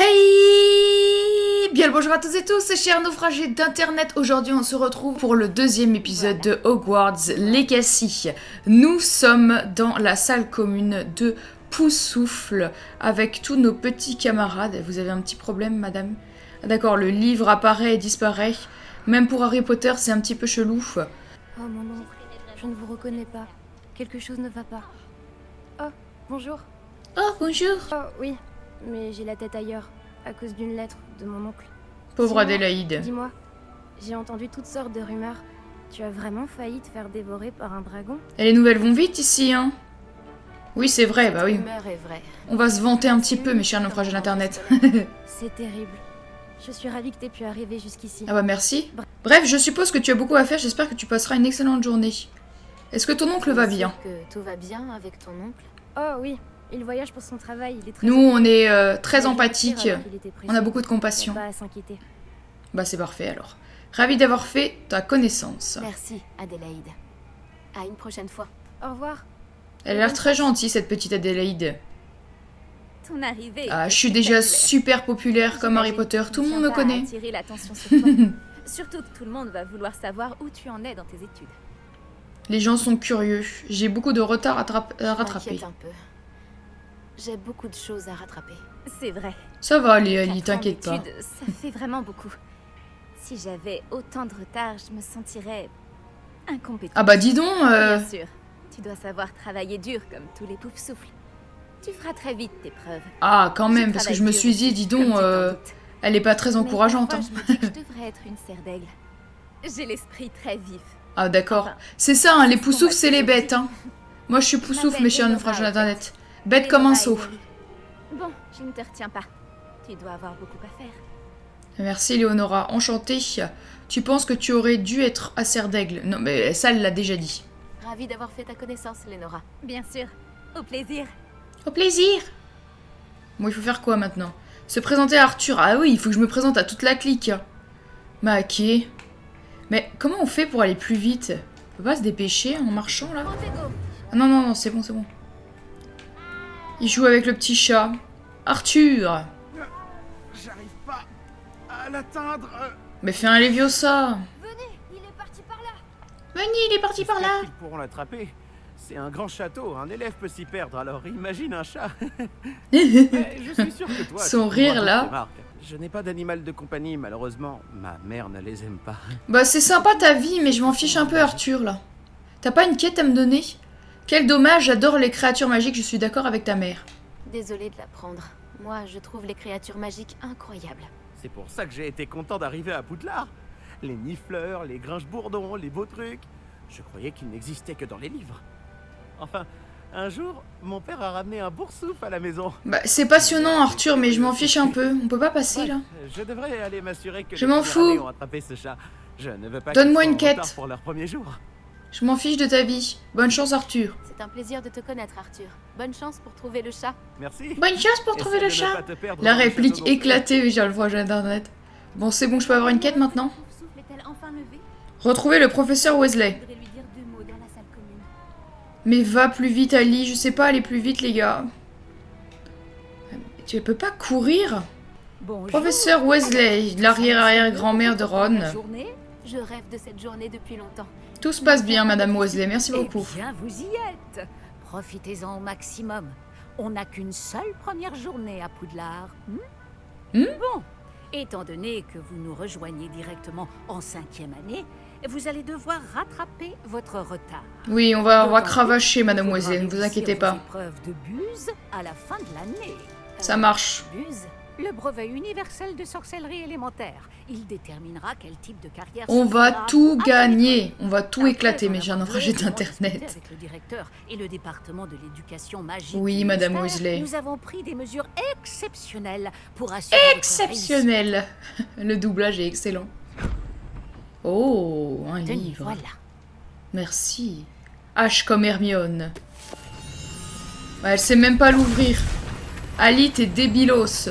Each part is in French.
Hey! Bien le bonjour à tous et tous, chers naufragés d'internet. Aujourd'hui on se retrouve pour le deuxième épisode de Hogwarts Legacy. Nous sommes dans la salle commune de Poussoufle avec tous nos petits camarades. Vous avez un petit problème, madame? Ah, d'accord, le livre apparaît et disparaît. Même pour Harry Potter, c'est un petit peu chelou. Oh mon oncle, je ne vous reconnais pas. Quelque chose ne va pas. Oh, bonjour. Oh, bonjour. Oh, oui, mais j'ai la tête ailleurs, à cause d'une lettre de mon oncle. Pauvre Sinon, Adélaïde. Dis-moi, j'ai entendu toutes sortes de rumeurs. Tu as vraiment failli te faire dévorer par un dragon? Et les nouvelles vont vite ici, hein? Oui, c'est vrai, bah oui. Cette rumeur est vraie. On va se vanter un petit peu, mes chers naufragés d'internet. C'est terrible. Je suis ravie que t'aies pu arriver jusqu'ici. Ah bah merci. Bref, je suppose que tu as beaucoup à faire, j'espère que tu passeras une excellente journée. Est-ce que ton oncle va bien? Que tout va bien avec ton oncle? Oh oui, il voyage pour son travail, il est très... Nous, on est très Il a dû empathiques, partir alors qu'il était on a pressé. beaucoup de compassion. Pas à s'inquiéter. Bah c'est parfait alors. Ravi d'avoir fait ta connaissance. Merci, Adélaïde. À une prochaine fois. Au revoir. Elle a l'air très gentille, cette petite Adélaïde. Ton arrivée. Ah, je suis déjà super populaire comme Harry Potter, tout le monde me connaît. Attirer l'attention sur toi. Surtout que tout le monde va vouloir savoir où tu en es dans tes études. Les gens sont curieux, j'ai beaucoup de retard à rattraper. T'inquiète un peu. J'ai beaucoup de choses à rattraper. C'est vrai. Ça va aller, 4 Ali, ans t'inquiète pas. d'études, ça fait vraiment beaucoup. Si j'avais autant de retard, je me sentirais incompétente. Ah bah dis donc, Bien sûr, tu dois savoir travailler dur comme tous les poufs-souffles. Tu feras très vite tes preuves. Ah quand même, Je parce que je travaille me dur suis dit, aussi, dis comme donc, tu t'en doutes. elle est pas très Mais encourageante. parfois, Hein. je me dis que je devrais être une serre d'aigle. J'ai l'esprit très vif. Ah d'accord. Enfin, C'est ça, hein, les c'est ce qu'on poussoufles, m'a c'est les toujours bêtes. dit. Hein. Moi je suis poussoufle, m'appelle mes chers Lénora, naufragés en fait. d'internet. Bête comme un Lénora seau. Emily. Bon, je ne te retiens pas. Tu dois avoir beaucoup à faire. Merci Léonora, enchantée. Tu penses que tu aurais dû être à Serre d'Aigle? Non mais ça, elle l'a déjà dit. Ravie d'avoir fait ta connaissance, Lénora. Bien sûr. Au plaisir. Au plaisir. Bon, il faut faire quoi maintenant? Se présenter à Arthur. Ah oui, il faut que je me présente à toute la clique. Bah ok. Mais comment on fait pour aller plus vite? On peut pas se dépêcher en marchant là? Ah non, non, non, c'est bon, c'est bon. Il joue avec le petit chat. Arthur! J'arrive pas à l'atteindre. Mais fais un Leviosa! Venez, il est parti par là. Venez, il est parti par là! Ils pourront l'attraper. C'est un grand château, un élève peut s'y perdre, alors imagine un chat. Mais je suis sûr que toi, Son tu rire, trouveras là. tes marques. Je n'ai pas d'animal de compagnie, malheureusement. Ma mère ne les aime pas. Bah c'est sympa ta vie, mais je m'en fiche un peu Arthur là. T'as pas une quête à me donner? Quel dommage, j'adore les créatures magiques, je suis d'accord avec ta mère. Désolée de l'apprendre. Moi, je trouve les créatures magiques incroyables. C'est pour ça que j'ai été content d'arriver à Poudlard. Les nifleurs, les grinche-bourdons, les beaux trucs. Je croyais qu'ils n'existaient que dans les livres. Enfin, un jour, mon père a ramené un boursouf à la maison. Bah c'est passionnant Arthur, mais je m'en fiche un peu. On peut pas passer là? Je devrais aller m'assurer que Je les m'en premières fous. années ont attrapé ce chat. Je ne veux pas Donne-moi qu'ils une soient en quête. retard pour leur premier jour. Je m'en fiche de ta vie. Bonne chance Arthur. C'est un plaisir de te connaître, Arthur. Bonne chance pour trouver le chat. Merci. Bonne chance pour trouver Essaie le de ne chat. pas te perdre La dans le réplique château non plus. éclatée, mais j'ai le projet internet. Bon c'est bon, je peux avoir une quête maintenant? Poufsouffle est-elle enfin levée? Retrouver le professeur Weasley. Je voudrais lui dire 2 mots dans la salle commune. Mais va plus vite Ali, je sais pas aller plus vite les gars. Tu peux pas courir? Bonjour. Professeur Weasley, l'arrière-arrière-grand-mère de Ron. La journée. Je rêve de cette journée depuis longtemps. Tout se passe bien, Madame Weasley, merci beaucoup. Eh bien, vous y êtes. Profitez-en au maximum. On n'a qu'une seule première journée à Poudlard. Bon, étant donné que vous nous rejoignez directement en 5e année, vous allez devoir rattraper votre retard. Oui, on va D'autant cravacher, plus Madame qu'il faudra Weasley, ne vous réussir inquiétez vos pas. épreuves de buse à la fin de l'année. Ça marche. Buse. Le brevet universel de sorcellerie élémentaire. Il déterminera quel type de carrière On va s'ouvrira tout après gagner. On va tout Après éclater, en mes chers avoir naufragés longuement discuté d'internet. avec le directeur et le département de l'éducation magique. Oui, du Madame ministère, Weasley. Nous avons pris des mesures exceptionnelles pour assurer votre Exceptionnel. Le doublage est excellent. Oh, un réussite. Tenez, livre. voilà. Merci. H comme Hermione. Ouais, elle sait même pas l'ouvrir. Ali, t'es débilos.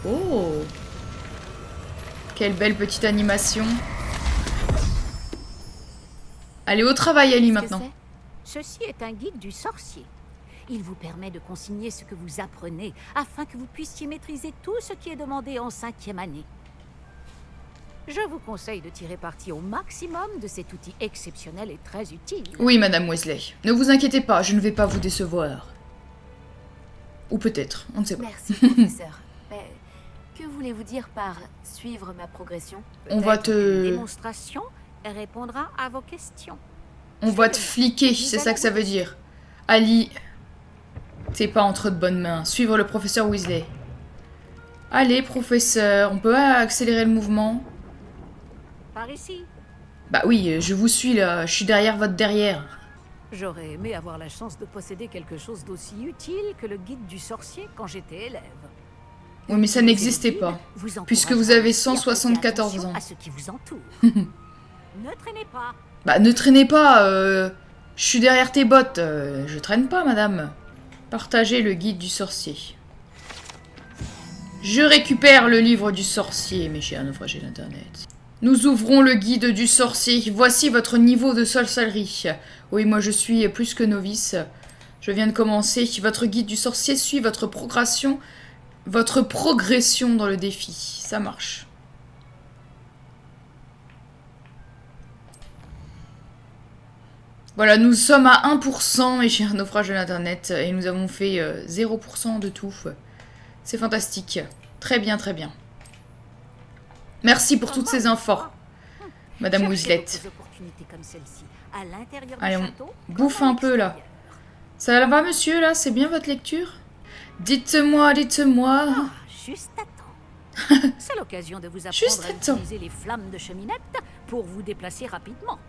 Oh. Quelle belle petite animation. Allez au travail, Ali, Qu'est-ce que maintenant. c'est? Ceci est un guide du sorcier. Il vous permet de consigner ce que vous apprenez, afin que vous puissiez maîtriser tout ce qui est demandé en 5e année. Je vous conseille de tirer parti au maximum de cet outil exceptionnel et très utile. Oui, Madame Weasley. Ne vous inquiétez pas, je ne vais pas vous décevoir. Ou peut-être, on ne sait pas. Merci, professeur. Mais que voulez-vous dire par suivre ma progression? On va Peut-être qu'une te... démonstration répondra à vos questions. On va te fliquer, c'est ça que ça veut dire. Ali, t'es pas entre de bonnes mains. Suivre le professeur Weasley. Allez, professeur, on peut accélérer le mouvement? Par ici. Bah oui, je vous suis là, je suis derrière votre derrière. J'aurais aimé avoir la chance de posséder quelque chose d'aussi utile que le guide du sorcier quand j'étais élève. Oui, mais ça n'existait pas. Puisque vous avez 174 ans. À ce qui vous entoure. Ne traînez pas. Bah ne traînez pas, je suis derrière tes bottes. Je traîne pas, madame. Partagez le guide du sorcier. Je récupère le livre du sorcier, mes chers naufragés d'internet. Nous ouvrons le guide du sorcier. Voici votre niveau de sorcellerie. Oui, moi je suis plus que novice. Je viens de commencer. Votre guide du sorcier suit votre progression dans le défi. Ça marche. Voilà, nous sommes à 1%, mes chers naufrages de l'internet, et nous avons fait 0% de tout. C'est fantastique. Très bien, très bien. Merci pour toutes ces infos, Madame Weasley. Allez, on bouffe un peu, là. Ça va, monsieur, là? C'est bien votre lecture? Dites-moi, dites-moi. Ah, juste à temps. C'est l'occasion de vous apprendre à utiliser les flammes de cheminette pour vous déplacer rapidement.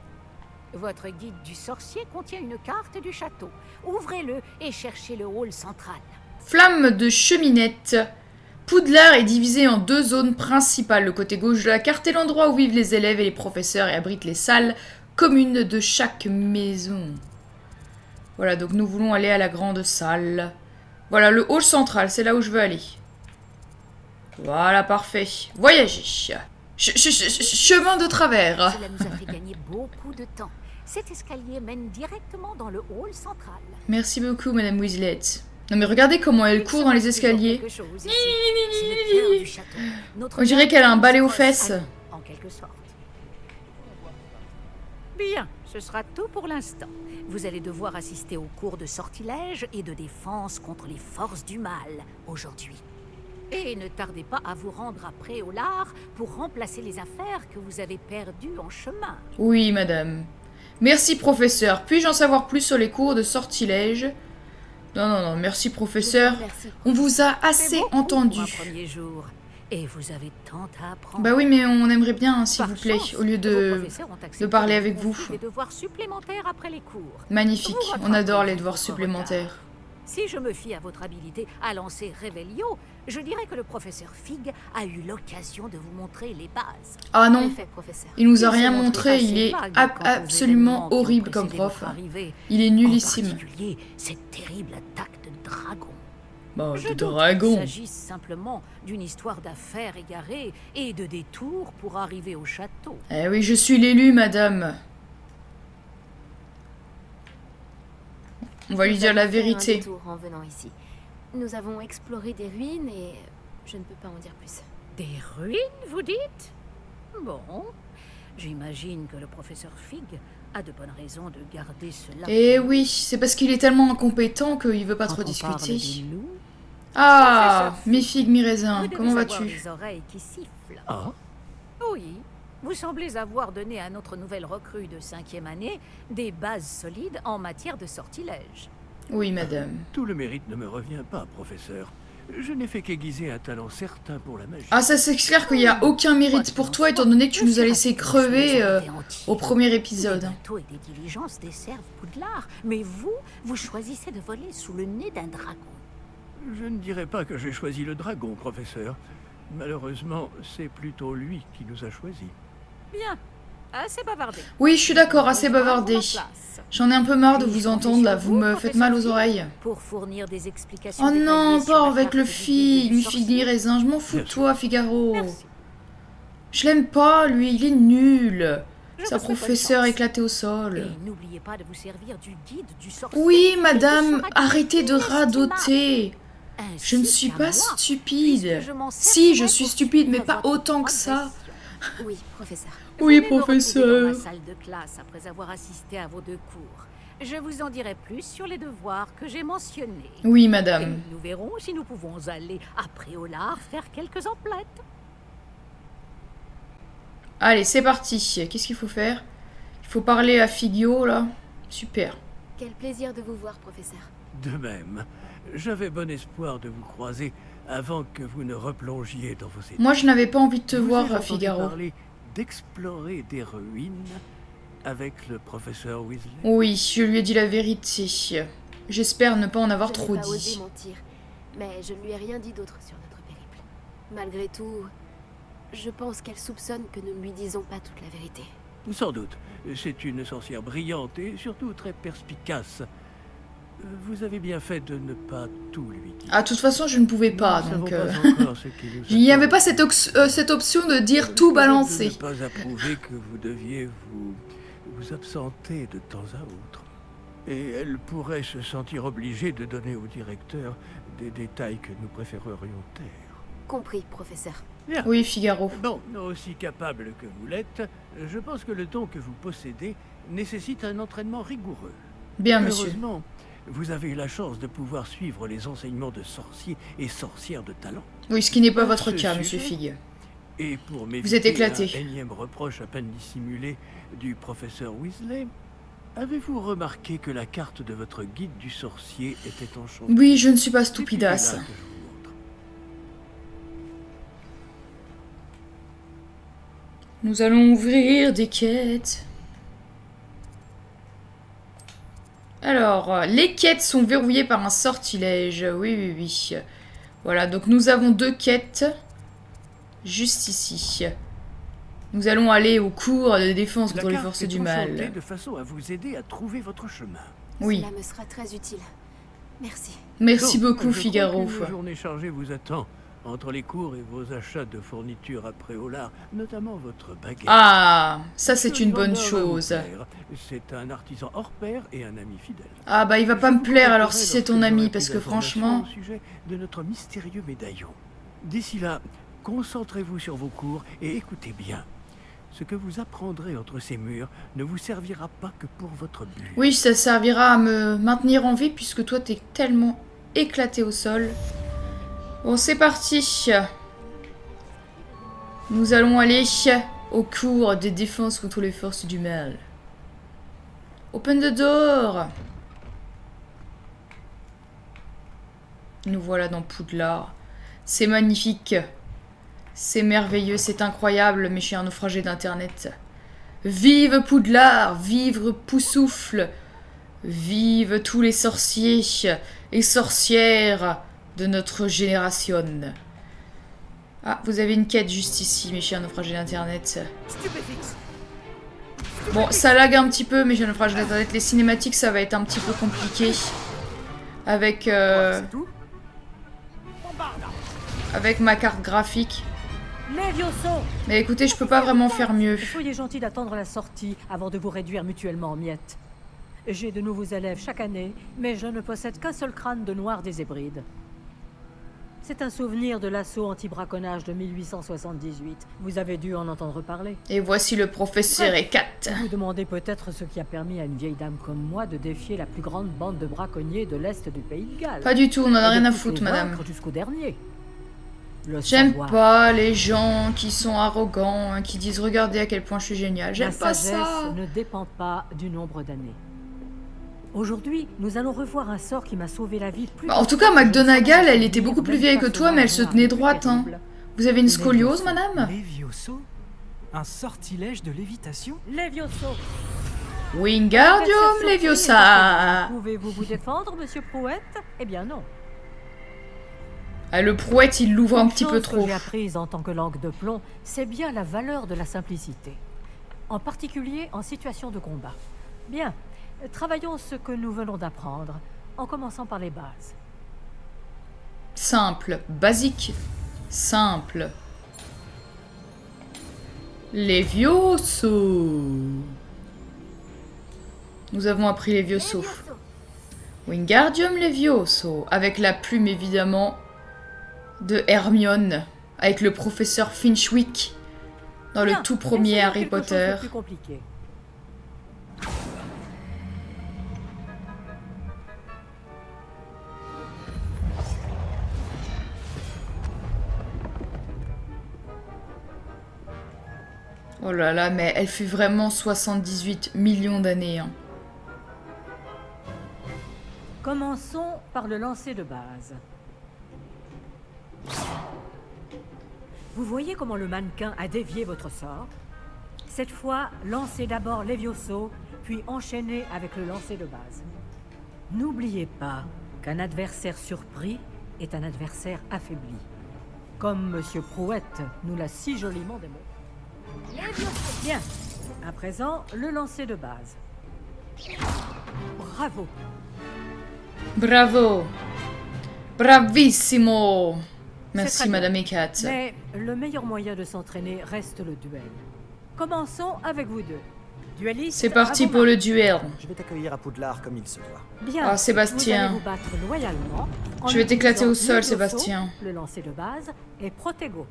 Votre guide du sorcier contient une carte du château. Ouvrez-le et cherchez le hall central. Flamme de cheminette. Poudlard est divisé en 2 zones principales. Le côté gauche de la carte est l'endroit où vivent les élèves et les professeurs et abrite les salles communes de chaque maison. Voilà, donc nous voulons aller à la grande salle. Voilà, le hall central, c'est là où je veux aller. Voilà, parfait. Voyagez. Chemin de travers. Cela nous a fait gagner beaucoup de temps. Cet escalier mène directement dans le hall central. Merci beaucoup, Madame Weasley. Non mais regardez comment elle court dans les escaliers. On dirait qu'elle a un balai aux fesses. En quelque sorte. Bien, ce sera tout pour l'instant. Vous allez devoir assister aux cours de sortilège et de défense contre les forces du mal aujourd'hui. Et ne tardez pas à vous rendre à Préolard pour remplacer les affaires que vous avez perdues en chemin. Oui, madame. Merci, professeur. Puis-je en savoir plus sur les cours de sortilège? Non, merci, professeur. On vous a assez entendu. Premier jour. Et vous avez tant à apprendre. Bah oui, mais on aimerait bien, s'il vous plaît, au lieu de parler avec vous. Des devoirs supplémentaires après les cours. Magnifique, on adore les devoirs supplémentaires. Si je me fie à votre habilité à lancer Revelio, je dirais que le professeur Fig a eu l'occasion de vous montrer les bases. Ah non, il nous a rien montré, il est absolument horrible comme prof. Il est nullissime. En particulier, cette terrible attaque de dragon. Bah, Je de doute dragon. qu'il s'agisse simplement d'une histoire d'affaires égarées et de détours pour arriver au château. Eh oui, je suis l'élu, madame. On va lui dire la vérité. Un détour en venant ici. Nous avons exploré des ruines et je ne peux pas en dire plus. Des ruines, vous dites? Bon, j'imagine que le professeur Fig a de bonnes raisons de garder cela. Eh oui, c'est parce qu'il est tellement incompétent qu'il veut pas trop Quand on parle discuter. des loups, Ah, mi figue, mi raisin, vous devez comment avoir vas-tu? des oreilles qui sifflent. Ah, Oui, vous semblez avoir donné à notre nouvelle recrue de 5e année des bases solides en matière de sortilège. Oui, madame. Tout le mérite ne me revient pas, professeur. Je n'ai fait qu'aiguiser un talent certain pour la magie. Ah, ça c'est clair qu'il n'y a aucun mérite pour toi, étant donné que tu nous as laissé crever au premier épisode. Les bateaux et des diligences desservent Poudlard, mais vous choisissez de voler sous le nez d'un dragon. Je ne dirais pas que j'ai choisi le dragon, professeur. Malheureusement, c'est plutôt lui qui nous a choisis. Bien, assez bavardé. Oui, je suis d'accord, assez Rejoindre bavardé. la place. J'en ai un peu marre de Et vous je compte entendre là, sur vous me professeur faites mal aux Fig, oreilles. Pour fournir des explications Oh non, détaillées sur pas la avec carte le du fille, guide mi du figue, sorcier. mi raisin, je m'en fous de Merci. toi, Figaro. Merci. Je l'aime pas, lui, il est nul. Sa professeure éclatée au sol. Et n'oubliez pas de vous servir du guide du sorcier. Oui, Il madame, sera arrêtez de inestimable. radoter. Ainsi Je ne suis qu'à pas moi, stupide. puisque je m'en Si, je servirai suis pour stupide, mais suivre pas votre autant que ça. progression. Oui, professeur. Oui, Venez me retrouver professeur. dans ma salle de classe après avoir assisté à vos 2 cours. Je vous en dirai plus sur les devoirs que j'ai mentionnés. Oui, Et madame. nous verrons si nous pouvons aller après au lard faire quelques emplettes. Allez, c'est parti. Qu'est-ce qu'il faut faire? Il faut parler à Figio, là. Super. Quel plaisir de vous voir, professeur. De même, j'avais bon espoir de vous croiser avant que vous ne replongiez dans vos études. Moi, je n'avais pas envie de te Vous voir, ai entendu Figaro. parler d'explorer des ruines avec le professeur Weasley. Oui, je lui ai dit la vérité. J'espère ne pas en avoir Je trop n'ai pas osé dit. mentir, mais je ne lui ai rien dit d'autre sur notre périple. Malgré tout, je pense qu'elle soupçonne que nous ne lui disons pas toute la vérité. Sans doute. C'est une sorcière brillante et surtout très perspicace. Vous avez bien fait de ne pas tout lui dire. Ah, de toute façon, je ne pouvais pas, Nous ne donc... savons pas encore ce qui nous Il n'y avait attend. pas cette option de dire tout balancer. Je ne pas approuver que vous deviez vous absenter de temps à autre. Et elle pourrait se sentir obligée de donner au directeur des détails que nous préférerions taire. Compris, professeur. Bien. Oui, Figaro. Bon, aussi capable que vous l'êtes, je pense que le don que vous possédez nécessite un entraînement rigoureux. Bien, monsieur. Heureusement, vous avez eu la chance de pouvoir suivre les enseignements de sorciers et sorcières de talent. Oui, ce qui n'est pas votre Ce cas, sujet, monsieur Fig. Et pour Vous êtes m'éviter éclaté. un énième reproche à peine dissimulé du professeur Weasley, avez-vous remarqué que la carte de votre guide du sorcier était enchantée? Oui, je ne suis pas C'est là stupidasse. que je vous montre. Nous allons ouvrir des quêtes. Alors, les quêtes sont verrouillées par un sortilège. Oui, oui, oui. Voilà, donc nous avons 2 quêtes. Juste ici. Nous allons aller au cours de défense La contre les carte forces est du enchantée mal. de façon à vous aider à trouver votre chemin. Oui. Cela me sera très utile. Merci. Merci Donc, beaucoup, je crois Figaro. qu'une journée chargée vous attend. Entre les cours et vos achats de fournitures après au lard, notamment votre baguette. Ah, ça c'est Monsieur une bonne Livendor va vous chose. plaire. C'est un artisan hors pair et un ami fidèle. Ah bah il va pas Je me vous plaire alors contacterai si c'est lorsque ton j'aurai ami, plus parce que d'informations franchement... au sujet de notre mystérieux médaillon. D'ici là, concentrez-vous sur vos cours et écoutez bien. Ce que vous apprendrez entre ces murs ne vous servira pas que pour votre but. Oui, ça servira à me maintenir en vie puisque toi t'es tellement éclaté au sol. Bon, c'est parti. Nous allons aller au cours des défenses contre les forces du mal. Open the door. Nous voilà dans Poudlard. C'est magnifique. C'est merveilleux, c'est incroyable, mes chers naufragés d'internet. Vive Poudlard, vive Poussoufle, vive tous les sorciers et sorcières de notre génération. Ah, vous avez une quête juste ici, mes chers naufragés d'internet. Stupéfixe. Bon, ça lag un petit peu, mes chers naufragés d'internet. Les cinématiques, ça va être un petit peu compliqué. Avec, C'est tout. avec ma carte graphique. Levioso! Mais écoutez, je peux pas vraiment faire mieux. Soyez gentil d'attendre la sortie avant de vous réduire mutuellement en miettes. J'ai de nouveaux élèves chaque année, mais je ne possède qu'un seul crâne de noir des Hébrides. C'est un souvenir de l'assaut anti-braconnage de 1878. Vous avez dû en entendre parler. Et voici le professeur Ekat. Vous demandez peut-être ce qui a permis à une vieille dame comme moi de défier la plus grande bande de braconniers de l'Est du Pays de Galles. Pas du tout, on en a Et de rien à tous foutre, les madame. vaincre jusqu'au dernier. Le J'aime savoir, pas les gens qui sont arrogants, hein, qui disent regardez à quel point je suis génial. la J'aime pas sagesse ça. ne dépend pas du nombre d'années. Aujourd'hui, nous allons revoir un sort qui m'a sauvé la vie. Bah, en tout cas, McGonagall, elle était beaucoup plus vieille que toi, mais elle se tenait droite. Hein. Vous avez une scoliose, madame? Levioso? Un sortilège de lévitation? Levioso! Wingardium Leviosa. Pouvez-vous vous défendre, monsieur Prouette? Eh bien non. Ah, le prouette, il l'ouvre un Une petit peu chose trop. que j'ai apprise en tant que langue de plomb, c'est bien la valeur de la simplicité. En particulier en situation de combat. Bien, travaillons ce que nous venons d'apprendre, en commençant par les bases. Simple, basique, simple. Levioso. Nous avons appris Levioso. Wingardium Levioso. Avec la plume, évidemment, de Hermione. Avec le professeur Finchwick. Dans le tout premier Harry Potter. Oh là là, mais elle fait vraiment 78 millions d'années. Hein. Commençons par le lancer de base. Vous voyez comment le mannequin a dévié votre sort? Cette fois, lancez d'abord Levioso, puis enchaînez avec le lancer de base. N'oubliez pas qu'un adversaire surpris est un adversaire affaibli. Comme Monsieur Prouette nous l'a si joliment démontré. Bien. À présent, le lancer de base. Bravo. Bravo. Bravissimo. Merci, Madame Ecat. Mais le meilleur moyen de s'entraîner reste le duel. Commençons avec vous deux. Dueliste, c'est parti pour le duel. Je vais t'accueillir à Poudlard comme il se doit. Bien. Ah, Sébastien. Vous allez vous battre loyalement. Je vais t'éclater au sol, Levioso, Sébastien. Le lancer de base et Protego.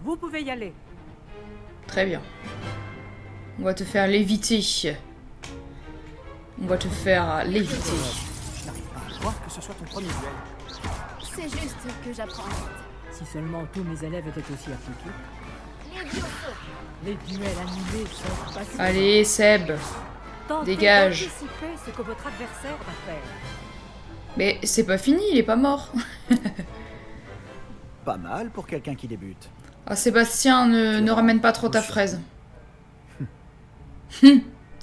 Vous pouvez y aller. Très bien. On va te faire léviter. On va te faire léviter. Je n'arrive pas à croire que ce soit ton premier duel. C'est juste que j'apprends. Si seulement tous mes élèves étaient aussi appliqués. Levioso. Les duels animés sont faciles. Allez, Seb. Tentez dégage. d'anticiper ce que votre adversaire va faire. Mais c'est pas fini, il est pas mort. Pas mal pour quelqu'un qui débute. Ah, Sébastien, ne ramène pas trop ta fraise.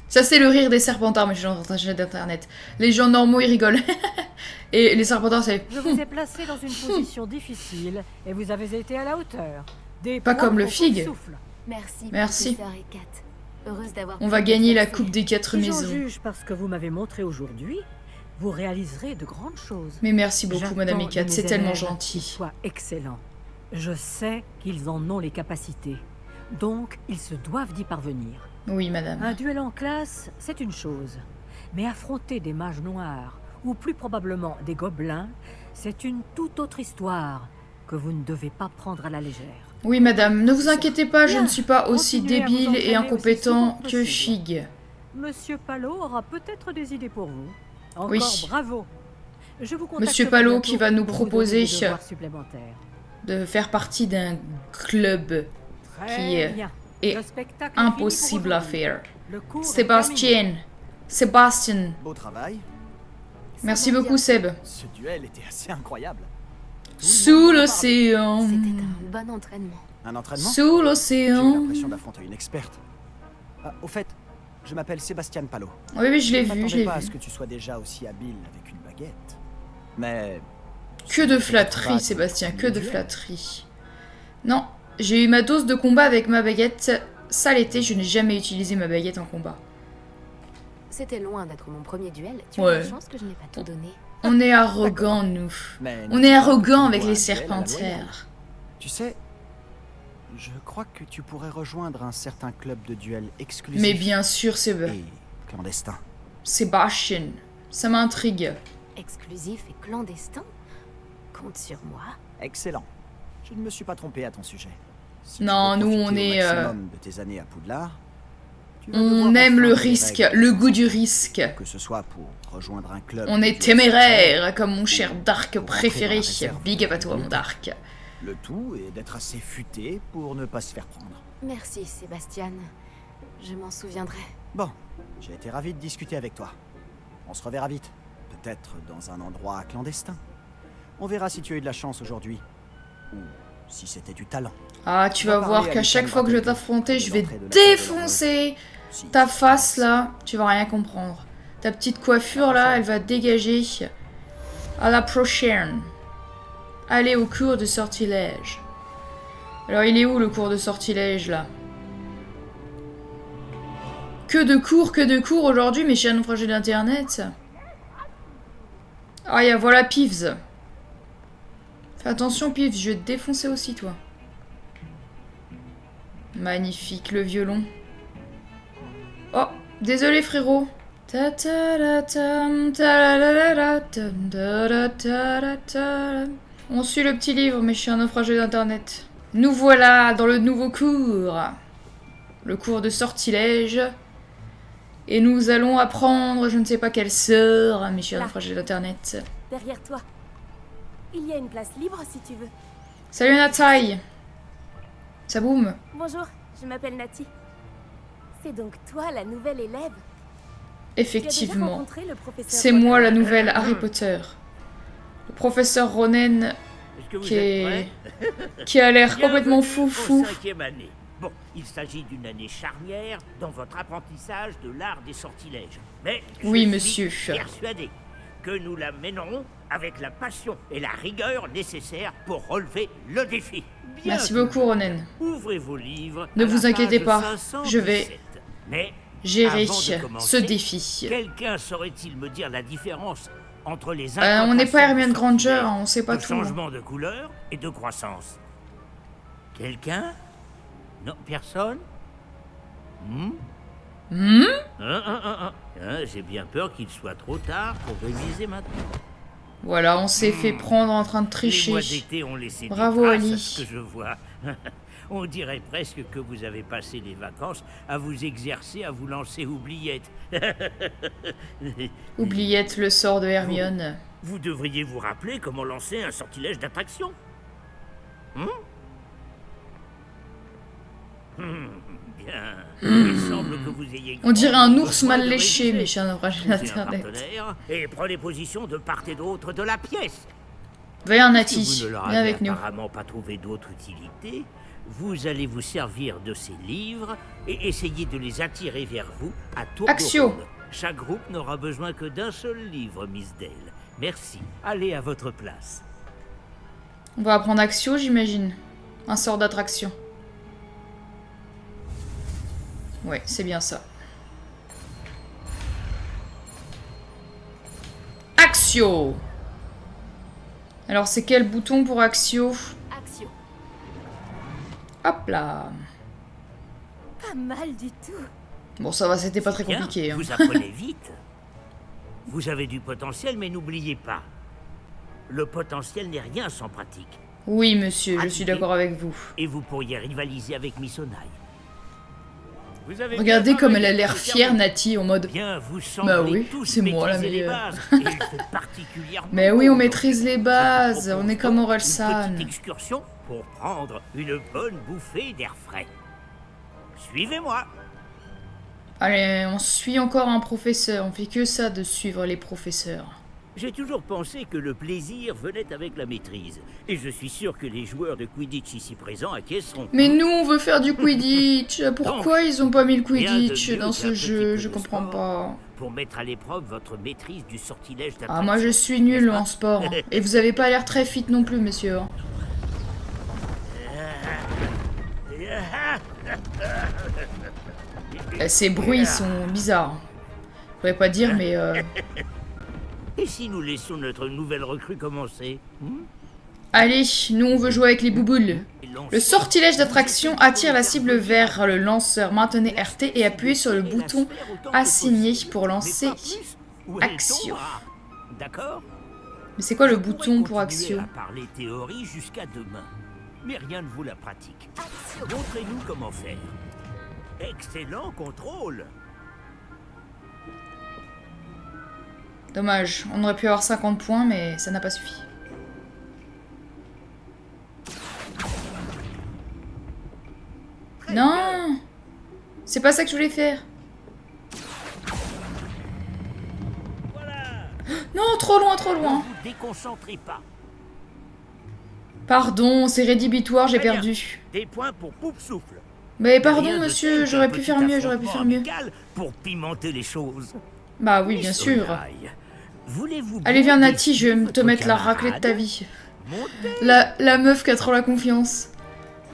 Ça, c'est le rire des serpentards, mais je suis en train d'internet. Les gens normaux, ils rigolent. Et les serpentards, c'est... Je vous ai placé dans une position difficile et vous avez été à la hauteur. Des Pas points comme le au figue. souffle. Merci. Merci. Professeur Ecat. Heureuse d'avoir. On va gagner la coupe des 4 Si j'en maisons. juge parce que vous m'avez montré aujourd'hui, vous réaliserez de grandes choses. Mais merci beaucoup, J'attends Madame de Ecat, mes c'est tellement élèves gentil. qu'ils soient excellents. Je sais qu'ils en ont les capacités. Donc, ils se doivent d'y parvenir. Oui, madame. Un duel en classe, c'est une chose. Mais affronter des mages noirs, ou plus probablement des gobelins, c'est une toute autre histoire que vous ne devez pas prendre à la légère. Oui, madame, ne vous inquiétez pas, je Bien. ne suis pas aussi Continuez à vous débile et entraîner incompétent aussi souvent que que possible. Fig. Monsieur Palot aura peut-être des idées pour vous. Encore Oui. bravo. Je vous Monsieur contacterai Palot bientôt qui va nous pour vous donner proposer des devoirs supplémentaires. de faire partie d'un club Très qui bien. est Le spectacle est impossible fini à pour aujourd'hui. faire. Le cours est Sébastien. Sébastien. Beau travail. Merci beaucoup, Seb. Ce duel était assez incroyable. Sous l'océan. C'était un bon entraînement. Un entraînement? Sous J'ai eu l'océan. l'impression d'affronter une experte. Ah, au fait, je m'appelle Sébastien Palot. Oui, oui, je l'ai ne vu, je m'attendais l'ai pas à vu. ce que tu sois déjà aussi habile avec une baguette. Mais... Que de flatterie, Sébastien, que de flatterie. Non, j'ai eu ma dose de combat avec ma baguette. Ça l'était, je n'ai jamais utilisé ma baguette en combat. C'était loin d'être mon premier duel. Tu Ouais. as la chance que je n'ai pas tout donné. On est arrogants, nous. Mais On est arrogants tu avec dois les un duel à la loyale. serpentaires. Tu sais, je crois que tu pourrais rejoindre un certain club de duel exclusif. Mais bien sûr, Seb. Et clandestin. Sébastien. Ça m'intrigue. Exclusif et clandestin. Compte sur moi. Excellent. Je ne me suis pas trompé à ton sujet. Si Non, tu veux nous, profiter on au est, maximum de tes années à Poudlard, tu vas On devoir aime le enfreindre les risque, règles le de goût du sorcier. risque. Que ce soit pour rejoindre un club. On de est duel téméraire, comme mon cher ou Dark pour rentrer préféré. dans la réserve Big up à de toi, mon lutte. Dark. Le tout est d'être assez futé pour ne pas se faire prendre. Merci, Sébastien. Je m'en souviendrai. Bon, j'ai été ravi de discuter avec toi. On se reverra vite. Peut-être dans un endroit clandestin. On verra si tu as eu de la chance aujourd'hui. Ou si c'était du talent. Ah, tu On va vas voir parler qu'à à chaque fois que je vais Alexandre t'affronter, de je vais l'entrée de la cour de défoncer Si ta ça face t'intéresse. là. Tu vas rien comprendre. Ta petite coiffure là, elle va dégager. À la prochaine. Allez au cours de sortilège. Alors, il est où le cours de sortilège là? Que de cours aujourd'hui, mes chers naufragés d'internet. Ah, y a voilà Pivs. Fais attention, Pivs, je vais te défoncer aussi, toi. Magnifique, le violon. Oh, désolé frérot. Ta ta la tam, ta la la la tam, ta la ta la ta. On suit le petit livre, mais je suis un naufragé d'internet. Nous voilà dans le nouveau cours. Le cours de sortilège. Et nous allons apprendre, je ne sais pas quel sort, mais je suis un naufragé d'internet. Derrière toi. Il y a une place libre si tu veux. Salut Natai. Ça boum. Bonjour, je m'appelle Nati. C'est donc toi la nouvelle élève? Effectivement. C'est moi la nouvelle Harry Potter. Le professeur Ronen qui a l'air complètement fou. Année. Bon, il s'agit d'une année charnière dans votre apprentissage de l'art des sortilèges. Mais oui, je monsieur. suis persuadé que nous la mènerons avec la passion et la rigueur nécessaires pour relever le défi. Merci beaucoup, Ronen. Ouvrez vos livres. Ne vous inquiétez pas, je vais Mais gérer avant de commencer, ce défi. Quelqu'un saurait-il me dire la différence entre les on n'est pas Hermione Granger, on sait pas de tout. Changement de couleur et de croissance. Quelqu'un? Non, personne? J'ai bien peur qu'il soit trop tard pour réviser maintenant. Voilà, on s'est fait prendre en train de tricher. Les mois d'été ont laissé Bravo des traces, Ali. à ce que je vois. On dirait presque que vous avez passé les vacances à vous exercer, à vous lancer oubliette. Oubliette le sort de Hermione. Vous devriez vous rappeler comment lancer un sortilège d'attraction. Bien. Il semble que vous ayez... On dirait un ours mal léché, mais je suis un naufragé d'internet. Et prenez position de part et d'autre de la pièce. Viens Nati, Si vous ne leur viens avez avec nous. apparemment pas trouvé d'autre utilité, vous allez vous servir de ces livres et essayer de les attirer vers vous à tour Axio. de rôle. Chaque groupe n'aura besoin que d'un seul livre, Miss Dale. Merci. Allez à votre place. On va apprendre Axio, j'imagine. Un sort d'attraction. Ouais, c'est bien ça. Axio. Alors, c'est quel bouton pour Axio? Axio. Hop là. Pas mal du tout. Bon, ça va, c'était pas très Bien, compliqué. Hein. vous apprenez vite. Vous avez du potentiel, mais n'oubliez pas. Le potentiel n'est rien sans pratique. Oui, monsieur, je suis d'accord avec vous. Et vous pourriez rivaliser avec Miss Onaï. Regardez comme elle a l'air fière, Nati, en mode... Bien, vous semblez Bah oui, tous c'est moi la maîtriser les meilleure. bases, et il fait particulièrement Mais oui, on beau. maîtrise les bases, Je vous on est propose comme donc Orelsan. Une petite excursion pour prendre une bonne bouffée d'air frais. Suivez-moi. Allez, on suit encore un professeur, on fait que ça de suivre les professeurs. J'ai toujours pensé que le plaisir venait avec la maîtrise. Et je suis sûr que les joueurs de Quidditch ici présents acquiesceront. Mais nous, on veut faire du Quidditch. Pourquoi ils ont pas mis le Rien de Quidditch mieux dans qu'un ce petit jeu? peu Je de comprends sport pas. Pour mettre à l'épreuve votre maîtrise du sortilège d'attraction. Ah, moi je suis nul en sport. Et vous avez pas l'air très fit non plus, monsieur. Ces bruits sont bizarres. Je pourrais pas dire, mais... Et si nous laissions notre nouvelle recrue commencer? Allez, nous on veut jouer avec les bouboules. Le sortilège d'attraction attire la cible vers le lanceur. Maintenez RT et appuyez sur le bouton assigné pour lancer Axio. D'accord? Mais c'est quoi le bouton pour Axio? À parler théorie jusqu'à demain. Mais rien ne vaut la pratique. Montrez-nous comment faire. Excellent contrôle. Dommage, on aurait pu avoir 50 points, mais ça n'a pas suffi. Non! C'est pas ça que je voulais faire. Non, trop loin, trop loin. Ne vous déconcentrez pas. Pardon, c'est rédhibitoire, j'ai Très bien. perdu. Des points pour Poupe Souffle. Mais pardon, Rien de monsieur, tel j'aurais qu'un pu petit faire mieux, j'aurais pu affrontement faire mieux. amical pour pimenter les choses. Bah oui, bien Miss sûr. Onaï, voulez-vous Allez, viens, bien Nati, je vais défier te votre mettre la raclée de ta camarade? vie. Montez. La meuf qui a trop la confiance.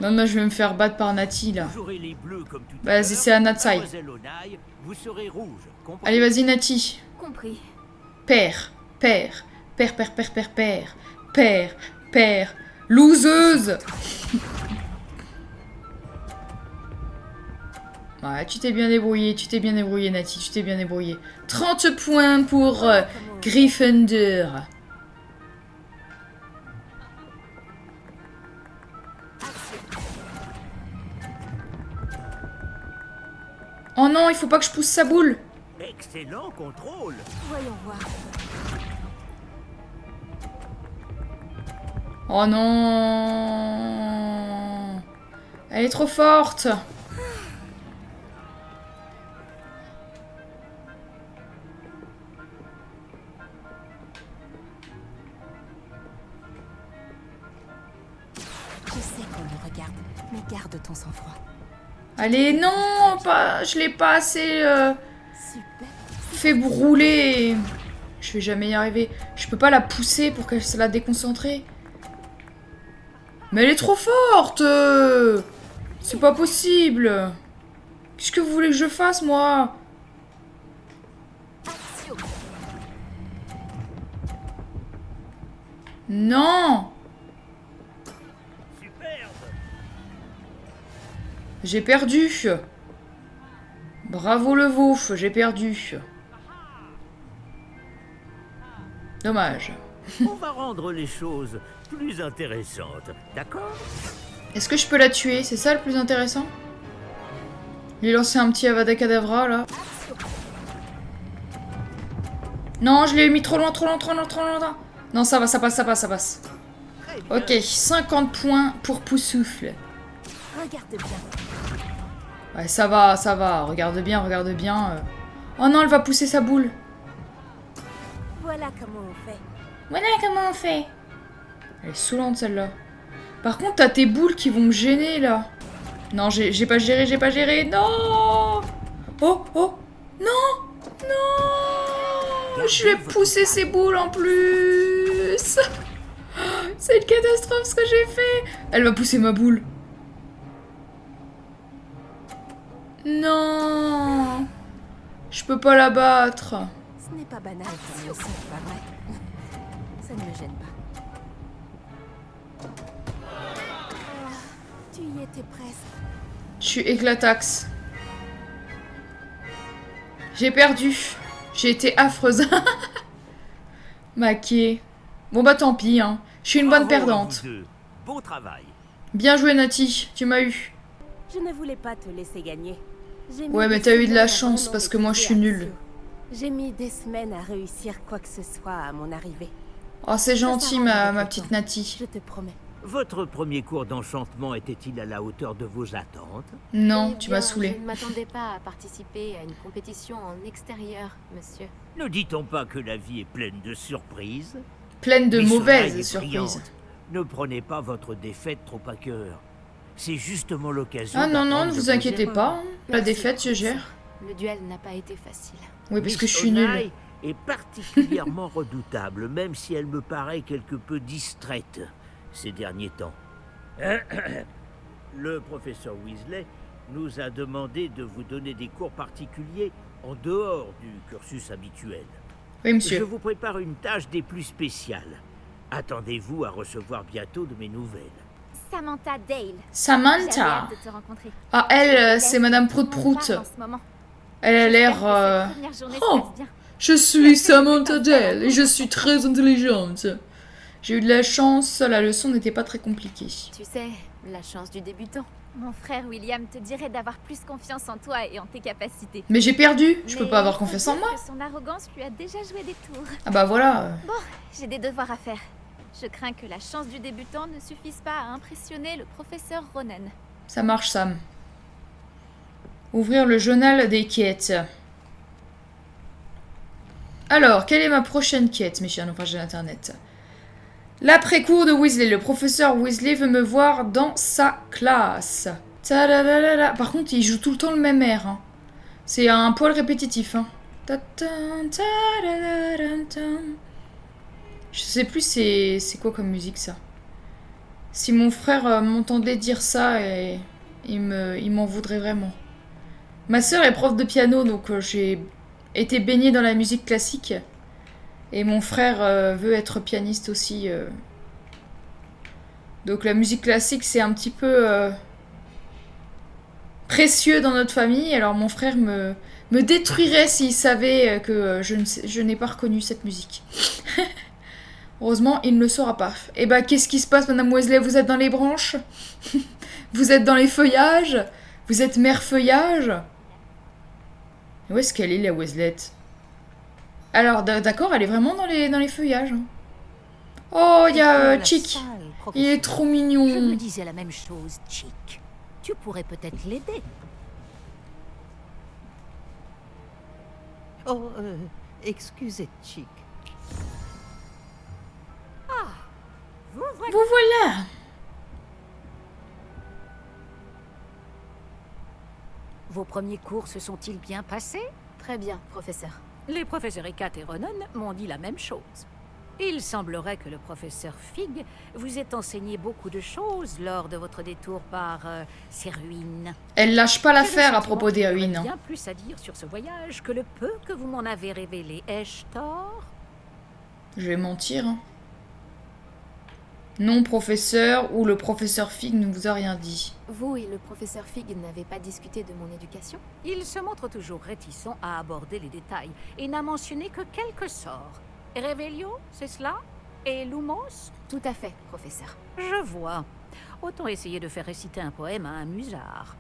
Non, non, je vais me faire battre par Nati, là. Vous aurez les bleus comme tout à Vas-y, l'heure. c'est à Natsai. Mademoiselle Onaï, vous serez rouge. Comprenez? Allez, vas-y, Nati. Compris. Père, père, père, père, père, père, père, père, père, loseuse. Ouais, tu t'es bien débrouillé, Nati, tu t'es bien débrouillé. 30 points pour Gryffondor. Oh non, il faut pas que je pousse sa boule. Excellent contrôle. Voyons voir. Oh non. Elle est trop forte. Je sais qu'on le regarde, mais garde ton sang-froid. Allez, non, pas, je l'ai pas assez Super. fait brûler. Je vais jamais y arriver. Je peux pas la pousser pour qu'elle se la déconcentrer. Mais elle est trop forte. C'est pas possible. Qu'est-ce que vous voulez que je fasse, moi? Action. Non. Superbe. J'ai perdu. Bravo le Vouf, j'ai perdu. Dommage. On va rendre les choses plus intéressantes, d'accord? Est-ce que je peux la tuer? C'est ça le plus intéressant? Lui lancer un petit Avada Kedavra, là. Non, je l'ai mis trop loin. Non, ça va, ça passe. Ok, 50 points pour Poussoufle. Regarde bien. Ouais, ça va. Regarde bien. Oh non, elle va pousser sa boule. Voilà comment on fait. Elle est saoulante, celle-là. Par contre, t'as tes boules qui vont me gêner, là. Non, j'ai pas géré. Non. Oh. Non. Je vais pousser ses boules, en plus. C'est une catastrophe, ce que j'ai fait. Elle va pousser ma boule. Non. Je peux pas la battre. Ce n'est pas banal comme mission, pas vrai? Ça ne me gêne pas. Oh, tu y étais presque. Je suis éclataxe. J'ai perdu. J'ai été affreuse. Maquée. Bon bah tant pis, hein. Je suis une bonne Bravo à perdante. vous deux. Beau travail. Bien joué, Nati. Tu m'as eu. Je ne voulais pas te laisser gagner. Ouais, mais t'as eu de la chance parce que moi je suis nulle. J'ai mis des semaines à réussir quoi que ce soit à mon arrivée. Oh, c'est gentil, ma petite Nati. Je te promets. Votre premier cours d'enchantement était-il à la hauteur de vos attentes? Non, Eh tu bien, m'as saoulée. Je ne m'attendais pas à participer à une compétition en extérieur, monsieur. Ne dit-on pas que la vie est pleine de surprises? Pleine de Miss O'Reilly mauvaises est surprises. brillante. Ne prenez pas votre défaite trop à cœur. C'est justement l'occasion. Ah non, d'apprendre ne de vous vos inquiétez erreurs. pas. hein. La Merci, défaite, je professeur. gère. Le duel n'a pas été facile. Oui, parce que je Miss suis nulle. O'Reilly est particulièrement redoutable, même si elle me paraît quelque peu distraite ces derniers temps. Le professeur Weasley nous a demandé de vous donner des cours particuliers en dehors du cursus habituel. Oui, Je monsieur. vous prépare une tâche des plus spéciales. Attendez-vous à recevoir bientôt de mes nouvelles. Samantha Dale. J'avais Samantha. hâte de te rencontrer. Ah, elle, c'est Madame Prout-Prout. On parle en ce moment. Elle a l'air... J'espère que cette première journée se Oh, passe bien. je suis Samantha Dale et je suis très intelligente. J'ai eu de la chance, la leçon n'était pas très compliquée. Tu sais, la chance du débutant. Mon frère William te dirait d'avoir plus confiance en toi et en tes capacités. Mais j'ai perdu, je peux Mais pas avoir il faut confiance en dire moi. que son arrogance lui a déjà joué des tours. Ah bah voilà. J'ai des devoirs à faire. Je crains que la chance du débutant ne suffise pas à impressionner le professeur Ronen. Ça marche, Sam. Ouvrir le journal des quêtes. Alors, quelle est ma prochaine quête, mes chers naufragés d'Internet? L'après-cours de Weasley. Le professeur Weasley veut me voir dans sa classe. Tadadadada. Par contre, il joue tout le temps le même air. Hein. C'est un poil répétitif. Hein. Je sais plus c'est quoi comme musique, ça. Si mon frère m'entendait dire ça, il m'en voudrait vraiment. Ma sœur est prof de piano, donc j'ai été baignée dans la musique classique. Et mon frère veut être pianiste aussi. Donc la musique classique, c'est un petit peu précieux dans notre famille. Alors mon frère me détruirait s'il savait que je n'ai pas reconnu cette musique. Heureusement, il ne le saura pas. Et bah, qu'est-ce qui se passe, Madame Weasley? Vous êtes dans les branches? Vous êtes dans les feuillages? Vous êtes mère feuillage? Où est-ce qu'elle est, la Weaslette? Alors, d'accord, elle est vraiment dans les feuillages. Hein. Oh, il y a Chick. Il est trop mignon. Je me disais la même chose, Chick. Tu pourrais peut-être l'aider. Oh, excusez, Chick. Vous voilà. Vous voilà. Vos premiers cours se sont-ils bien passés? Très bien, professeur. Les professeurs Ekat et Ronan m'ont dit la même chose. Il semblerait que le professeur Fig vous ait enseigné beaucoup de choses lors de votre détour par ces ruines. Elle lâche pas J'ai le l'affaire à sentiment propos des qu'il y aurait ruines. Hein. bien plus à dire sur ce voyage que le peu que vous m'en avez révélé. Ai-je tort? Je vais mentir. Hein. Non, professeur, ou le professeur Fig ne vous a rien dit. Vous et le professeur Fig n'avez pas discuté de mon éducation? Il se montre toujours réticent à aborder les détails et n'a mentionné que quelques sorts. Revelio, c'est cela? Et Lumos? Tout à fait, professeur. Je vois. Autant essayer de faire réciter un poème à un musard.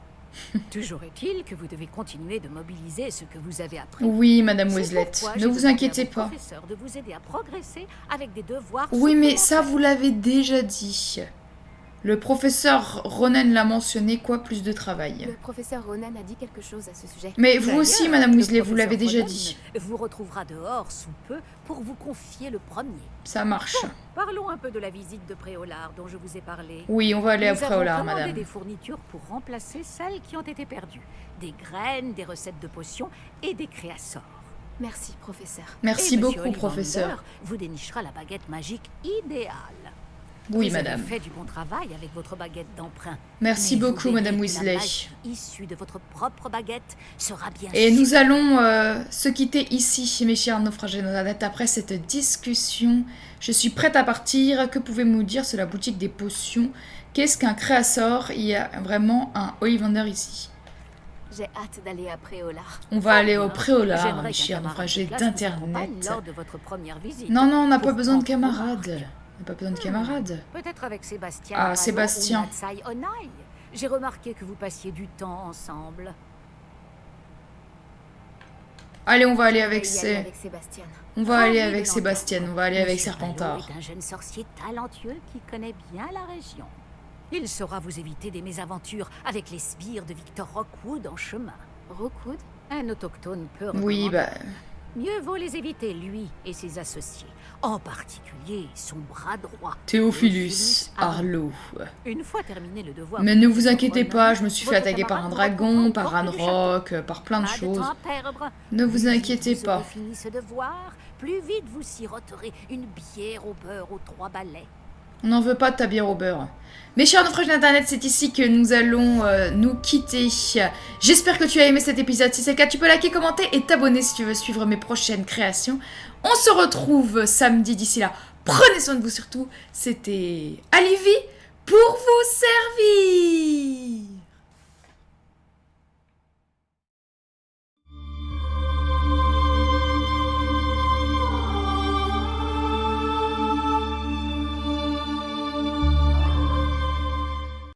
Toujours est-il que vous devez continuer de mobiliser ce que vous avez appris. Oui, Madame C'est Weasley, pourquoi ne j'ai vous demandé à inquiétez mon pas. professeur de vous aider à progresser avec des devoirs Oui, mais ça, supplémentaires. vous l'avez déjà dit. Le professeur Ronan l'a mentionné, quoi, plus de travail. Le professeur Ronan a dit quelque chose à ce sujet. Mais vous aussi, D'ailleurs, Madame le Weasley, vous l'avez professeur déjà Ronan dit. vous retrouvera dehors sous peu pour vous confier le premier. Ça marche. Parlons un peu de la visite de Préolard dont je vous ai parlé. Oui, on va aller Nous après avons au lard, commandé Madame. des fournitures pour remplacer celles qui ont été perdues. Des graines, des recettes de potions et des créassors. Merci, professeur. Merci Et beaucoup, Monsieur Ollivander professeur. vous dénichera la baguette magique idéale. Oui, vous Madame. avez fait du bon travail avec votre baguette d'emprunt. Merci Mais vous beaucoup, verrez Madame que Weasley. La magie issue de votre propre baguette sera bien Et sûr. nous allons se quitter ici, mes chers naufragés d'Internet, après cette discussion. Je suis prête à partir. Que pouvez-vous dire sur la boutique des potions? Qu'est-ce qu'un créassor? Il y a vraiment un Ollivander ici. J'ai hâte d'aller à Préolard. On va aller au Bien. Préolard, J'aimerais mes qu'un chers camarade naufragés de classe vous accompagne d'Internet. lors de votre première visite. Non, non, on n'a pas Pour besoin de prendre camarades. remarque. On n'a pas besoin de camarades. Peut-être avec Sébastien. Ah, Arano Sébastien. ou Natsai Onai. J'ai remarqué que vous passiez du temps ensemble. Allez, on va aller Je vais avec y aller avec Sébastien. On va Ravi aller de avec l'entendre. Sébastien, on va aller avec Monsieur Serpentard. Ballot est un jeune sorcier talentueux qui connaît bien la région. Il saura vous éviter des mésaventures avec les sbires de Victor Rockwood en chemin. Rookwood? Un autochtone peut Oui, recommander. bah... Mieux vaut les éviter, lui et ses associés. En particulier son bras droit. Théophilus Arlo. Une fois terminé le devoir... Mais du ne vous professeur inquiétez Ronan, pas, je me suis fait votre attaquer par un camarade vous dragon, racontera par un encore du château. roc, par plein de Pas choses. temps à perdre. Ne vous Plus vite inquiétez vous pas. aurez fini ce devoir, plus vite vous siroterez une bière au beurre aux 3 balais. On n'en veut pas de ta bière au beurre. Mes chers naufragés d'Internet, c'est ici que nous allons nous quitter. J'espère que tu as aimé cet épisode. Si c'est le cas, tu peux liker, commenter et t'abonner si tu veux suivre mes prochaines créations. On se retrouve samedi. D'ici là, prenez soin de vous surtout. C'était Alivy pour vous servir.